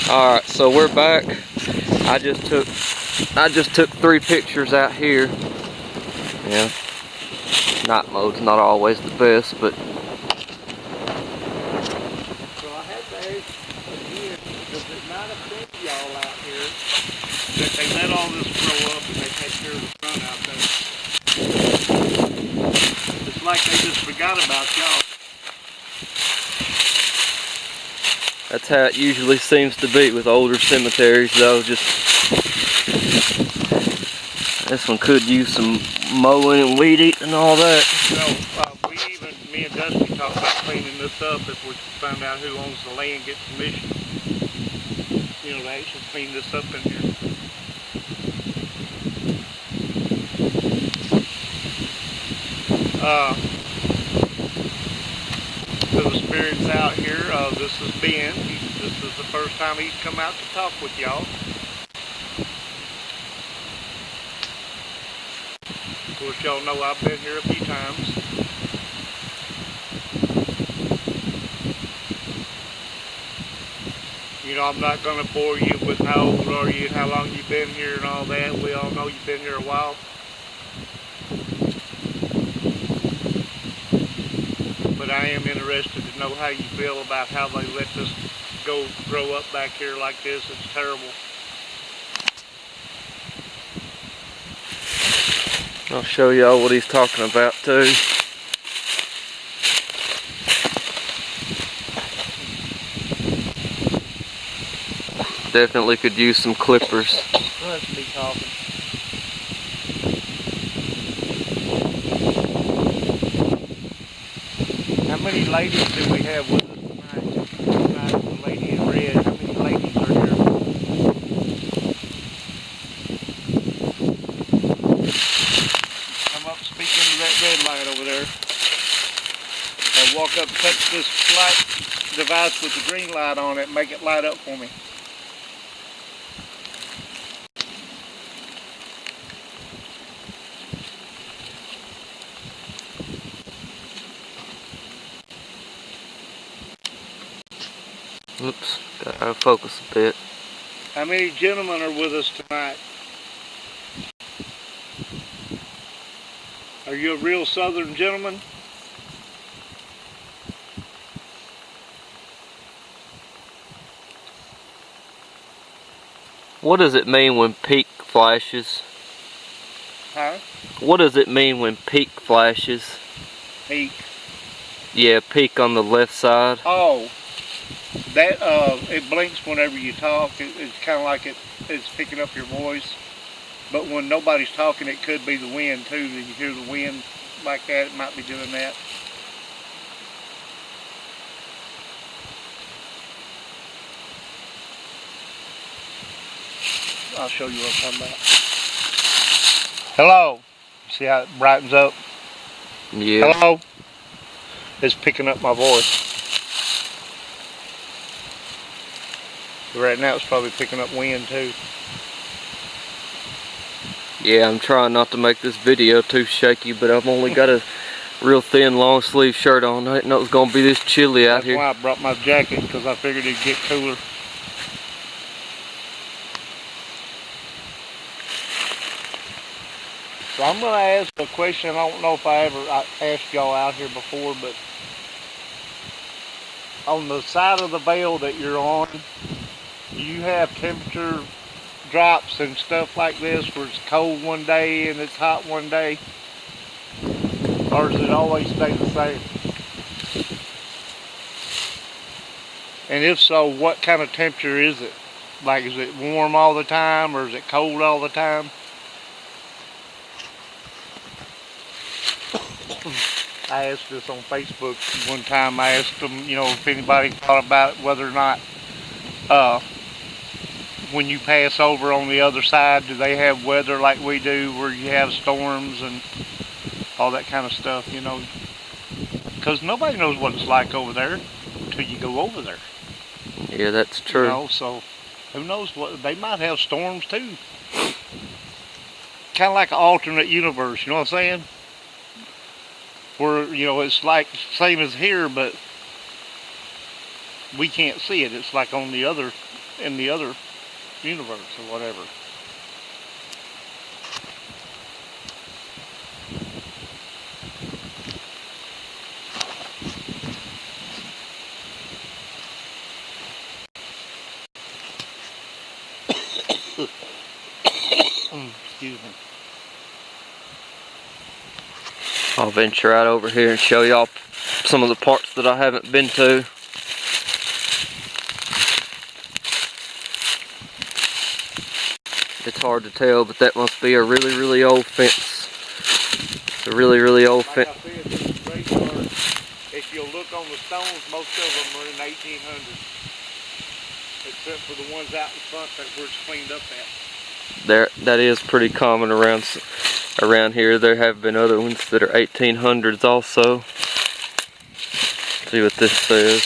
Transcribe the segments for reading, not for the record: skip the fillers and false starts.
Alright, so we're back. I just took 3 pictures out here. Yeah. Night mode's not always the best, but So I had to ask again, does it not affect y'all out here that they let all this grow up and they take care of the front out there? It's like they just forgot about y'all. that's how it usually seems to be with older cemeteries, though. Just this one could use some mowing and weed eating and all that. So me and Dusty talked about cleaning this up if we could find out who owns the land, get permission, to actually clean this up in here. To the spirits out here, this is Ben. This is the first time he's come out to talk with y'all. Of course, y'all know I've been here a few times. I'm not going to bore you with how old are you and how long you've been here and all that. We all know you've been here a while. But I am interested to know how you feel about how they let this grow up back here like this. It's terrible. I'll show y'all what he's talking about too. Definitely could use some clippers. Let's be talking. How many ladies do we have with us tonight? Besides the lady in red, how many ladies are here? Come up, speak into that red light over there. Or walk up, touch this light device with the green light on it, make it light up for me. Oops, got out of focus a bit. How many gentlemen are with us tonight? Are you a real Southern gentleman? What does it mean when peak flashes? Huh? What does it mean when peak flashes? Peak. Yeah, peak on the left side. Oh, that it blinks whenever you talk. It's kind of like it's picking up your voice. But when nobody's talking, it could be the wind too. You hear the wind like that, it might be doing that. I'll show you what I'm talking about. Hello. See how it brightens up? Yeah. Hello. It's picking up my voice. Right now it's probably picking up wind too. Yeah, I'm trying not to make this video too shaky, but I've only got a real thin long sleeve shirt on. I didn't know it was going to be this chilly out here. That's why I brought my jacket, because I figured it'd get cooler. So I'm going to ask a question. I don't know if I ever asked y'all out here before, but on the side of the veil that you're on, do you have temperature drops and stuff like this where it's cold one day and it's hot one day? Or does it always stay the same? And if so, what kind of temperature is it? Like, is it warm all the time or is it cold all the time? I asked this on Facebook one time. I asked them, if anybody thought about whether or not when you pass over on the other side, do they have weather like we do where you have storms and all that kind of stuff, because nobody knows what it's like over there until you go over there. Yeah, that's true. So who knows what, they might have storms too. Kind of like an alternate universe, you know what I'm saying? Where, it's like same as here, but we can't see it. It's like on the other in the other universe or whatever. Excuse me. I'll venture out over here and show y'all some of the parts that I haven't been to. It's hard to tell, but that must be a really, really old fence. It's a really, really old fence. Like I said, this graveyard, if you'll look on the stones, most of them are in 1800s. Except for the ones out in front that were cleaned up at. That is pretty common around here. There have been other ones that are 1800s also. Let's see what this says.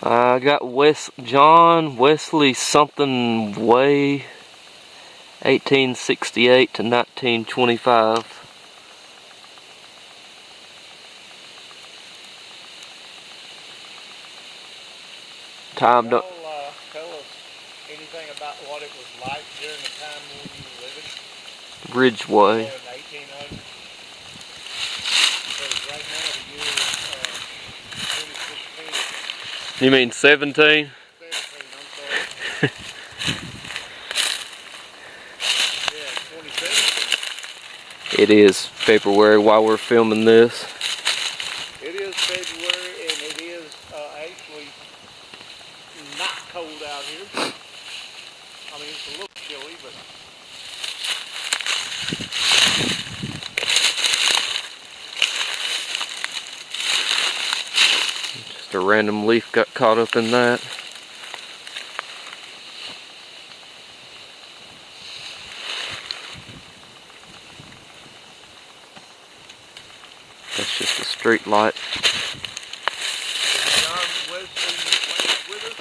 I got John Wesley something Way, 1868 to 1925. Time don't. Tell us anything about what it was like during the time when you were living? Ridgeway. In 1800s. Because right now the year is 2016. You mean 17? 17, I'm sorry. Yeah, 2017. It is February while we're filming this. It is February and it is actually not cold out here. I mean, it's a little chilly, but Just a random leaf got caught up in that. That's just a street light. John Wesley with us.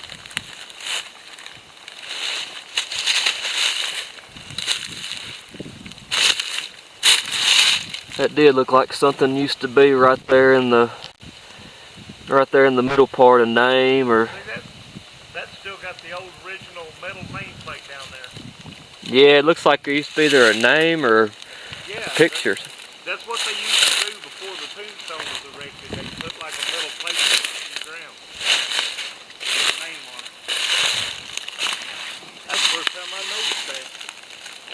That did look like something used to be right there in the middle part of name or. See, that's still got the old original metal nameplate down there. Yeah, it looks like there used to be either a name or Yeah, pictures. That's what they used to do before the tombstone was erected. They put like a metal plate in the ground with a name on it. That's the first time I noticed that.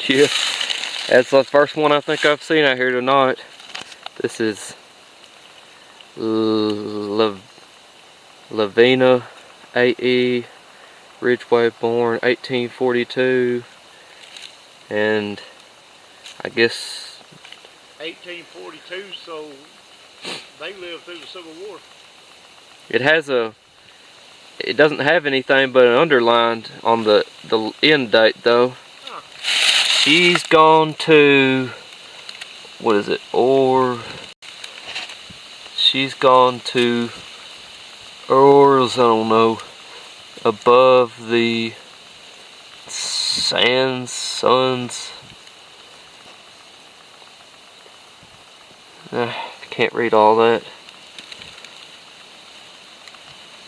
Yeah, that's the first one I think I've seen out here tonight. This is Lavina A.E. Ridgeway, born 1842, and I guess 1842, so they lived through the Civil War. it doesn't have anything but an underlined on the end date though. Huh. She's gone to, what is it, she's gone to Ors, I don't know, above the suns. I can't read all that.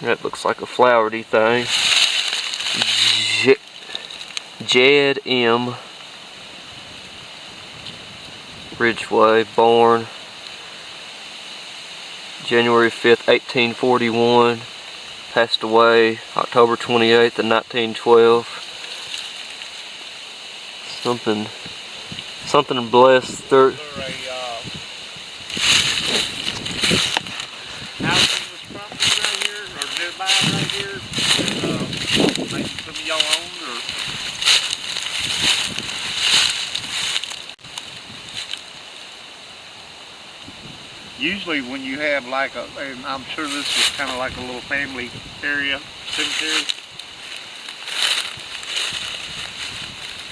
That looks like a flowery thing. Jed M. Ridgeway, born January 5th, 1841. Passed away October 28th of 1912. Something blessed through. House in this property right here, or nearby right here, maybe some of y'all owned, or usually when you have like and I'm sure this is kind of like a little family area, cemetery,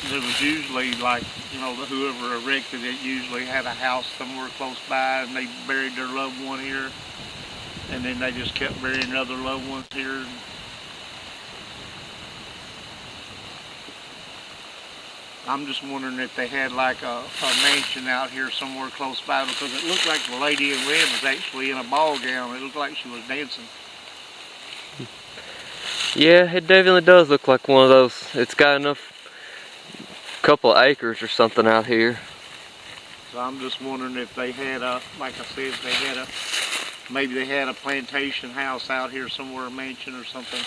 there was usually like, you know, whoever erected it usually had a house somewhere close by and they buried their loved one here. And then they just kept burying other loved ones here. I'm just wondering if they had like a mansion out here somewhere close by, because it looked like the lady in red was actually in a ball gown. It looked like she was dancing. Yeah, it definitely does look like one of those. It's got enough, couple of acres or something out here. So I'm just wondering if they had a, like I said, if they had a, maybe they had a plantation house out here somewhere, a mansion or something.